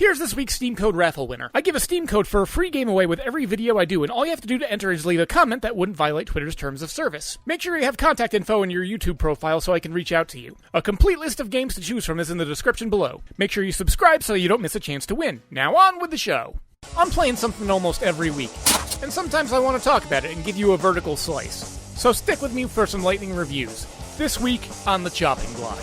Here's this week's Steam Code raffle winner. I give a Steam Code for a free game away with every video I do, and all you have to do to enter is leave a comment that wouldn't violate Twitter's terms of service. Make sure you have contact info in your YouTube profile so I can reach out to you. A complete list of games to choose from is in the description below. Make sure you subscribe so you don't miss a chance to win. Now on with the show. I'm playing something almost every week, and sometimes I want to talk about it and give you a vertical slice. So stick with me for some lightning reviews. This week on the chopping block.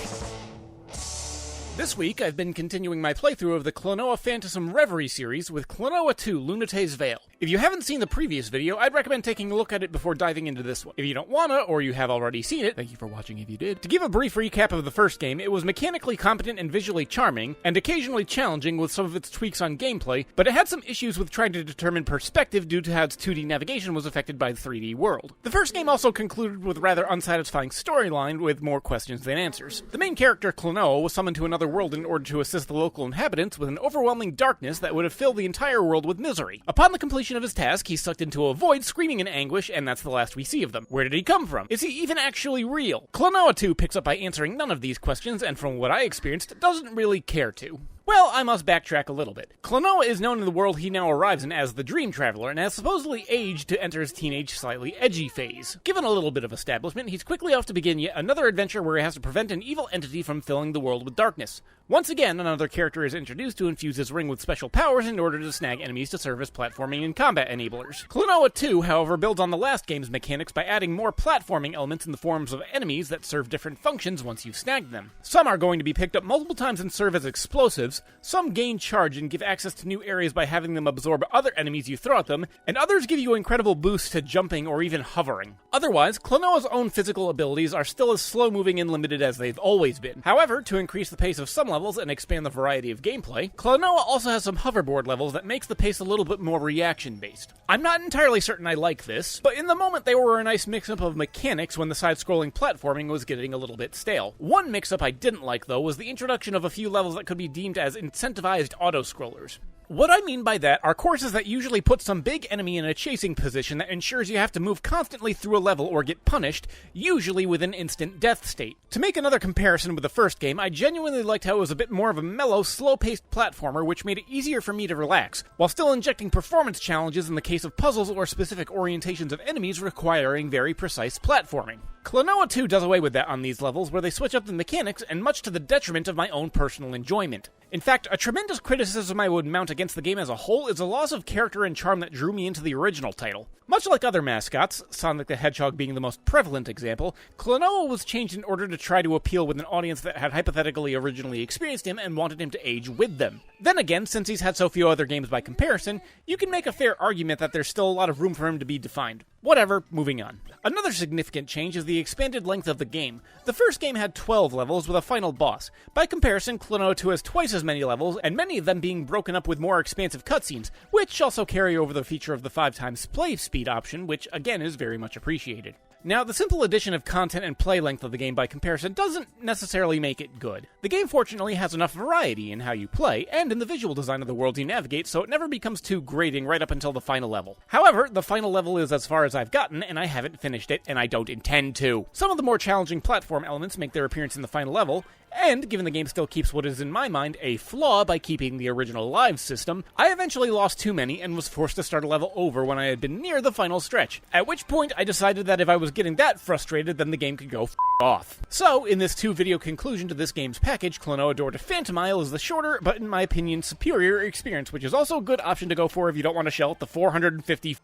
This week, I've been continuing my playthrough of the Klonoa Phantasy Reverie series with Klonoa 2 Lunatei's Veil. If you haven't seen the previous video, I'd recommend taking a look at it before diving into this one. If you don't wanna, or you have already seen it, thank you for watching if you did. To give a brief recap of the first game, it was mechanically competent and visually charming, and occasionally challenging with some of its tweaks on gameplay, but it had some issues with trying to determine perspective due to how its 2D navigation was affected by the 3D world. The first game also concluded with a rather unsatisfying storyline with more questions than answers. The main character, Klonoa, was summoned to another world in order to assist the local inhabitants with an overwhelming darkness that would have filled the entire world with misery. Upon the completion of his task, he's sucked into a void, screaming in anguish, and that's the last we see of them. Where did he come from? Is he even actually real? Klonoa 2 picks up by answering none of these questions, and from what I experienced, doesn't really care to. Well, I must backtrack a little bit. Klonoa is known in the world he now arrives in as the Dream Traveler, and has supposedly aged to enter his teenage, slightly edgy phase. Given a little bit of establishment, he's quickly off to begin yet another adventure where he has to prevent an evil entity from filling the world with darkness. Once again, another character is introduced to infuse his ring with special powers in order to snag enemies to serve as platforming and combat enablers. Klonoa 2, however, builds on the last game's mechanics by adding more platforming elements in the forms of enemies that serve different functions once you've snagged them. Some are going to be picked up multiple times and serve as explosives, some gain charge and give access to new areas by having them absorb other enemies you throw at them, and others give you incredible boosts to jumping or even hovering. Otherwise, Klonoa's own physical abilities are still as slow-moving and limited as they've always been. However, to increase the pace of some levels and expand the variety of gameplay, Klonoa also has some hoverboard levels that makes the pace a little bit more reaction-based. I'm not entirely certain I like this, but in the moment they were a nice mix-up of mechanics when the side-scrolling platforming was getting a little bit stale. One mix-up I didn't like, though, was the introduction of a few levels that could be deemed as incentivized auto-scrollers. What I mean by that are courses that usually put some big enemy in a chasing position that ensures you have to move constantly through a level or get punished, usually with an instant death state. To make another comparison with the first game, I genuinely liked how it was a bit more of a mellow, slow-paced platformer which made it easier for me to relax, while still injecting performance challenges in the case of puzzles or specific orientations of enemies requiring very precise platforming. Klonoa 2 does away with that on these levels, where they switch up the mechanics, and much to the detriment of my own personal enjoyment. In fact, a tremendous criticism I would mount against the game as a whole is a loss of character and charm that drew me into the original title. Much like other mascots, Sonic the Hedgehog being the most prevalent example, Klonoa was changed in order to try to appeal with an audience that had hypothetically originally experienced him and wanted him to age with them. Then again, since he's had so few other games by comparison, you can make a fair argument that there's still a lot of room for him to be defined. Whatever, moving on. Another significant change is the expanded length of the game. The first game had 12 levels with a final boss. By comparison, Klonoa 2 has twice as many levels, and many of them being broken up with more expansive cutscenes, which also carry over the feature of the 5x play speed option, which again is very much appreciated. Now, the simple addition of content and play length of the game by comparison doesn't necessarily make it good. The game fortunately has enough variety in how you play, and in the visual design of the world you navigate, so it never becomes too grating right up until the final level. However, the final level is as far as I've gotten, and I haven't finished it, and I don't intend to. Some of the more challenging platform elements make their appearance in the final level, and given the game still keeps what is in my mind a flaw by keeping the original live system, I eventually lost too many and was forced to start a level over when I had been near the final stretch, at which point I decided that if I was getting that frustrated, then the game could go off. So, in this 2-video conclusion to this game's package, Klonoa Door to Phantomile is the shorter, but in my opinion, superior experience, which is also a good option to go for if you don't want to shell out the $450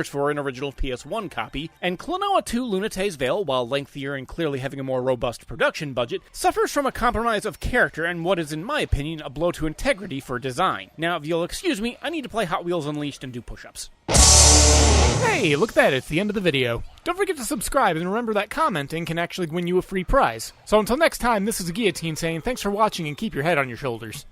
for an original PS1 copy, and Klonoa 2 Lunatei's Veil, while lengthier and clearly having a more robust production budget, suffers from a compromise of character and what is, in my opinion, a blow to integrity for design. Now, if you'll excuse me, I need to play Hot Wheels Unleashed and do push-ups. Hey, look at that, it's the end of the video. Don't forget to subscribe, and remember that commenting can actually win you a free prize. So until next time, this is Gheeotine saying thanks for watching and keep your head on your shoulders.